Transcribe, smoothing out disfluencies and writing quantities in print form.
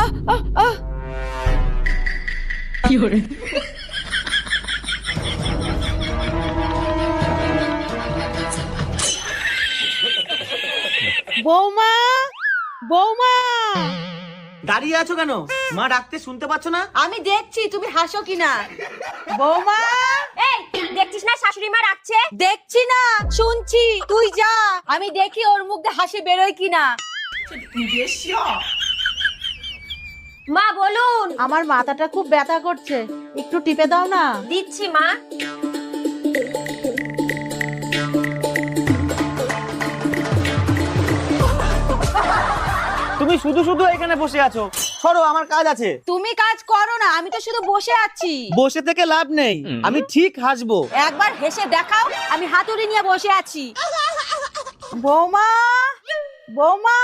আহ আহ আহ কি হরে বৌমা, বৌমা, দাঁড়িয়ে আছো কেন? মা ডাকতে শুনতে পাচ্ছ না? আমি দেখছি তুমি হাসো কিনা। বৌমা, এই দেখছিস না শাশুড়ি মা রাখছে? দেখছি না শুনছি, তুই যা, আমি দেখি ওর মুখ দিয়ে হাসি বেরোয় কিনা। মা বলুন। আমার মাথাটা খুব ব্যথা করছে, একটু টিপে দাও না। দিচ্ছি মা। তুমি শুধু শুধু এখানে বসে আছো, সরো, আমার কাজ আছে। তুমি কাজ করো না, আমি তো শুধু বসে আছি। বসে থেকে লাভ নেই, আমি ঠিক হাসবো। একবার হেসে দেখাও, আমি হাতুড়ি নিয়ে বসে আছি। বৌমা, বৌমা।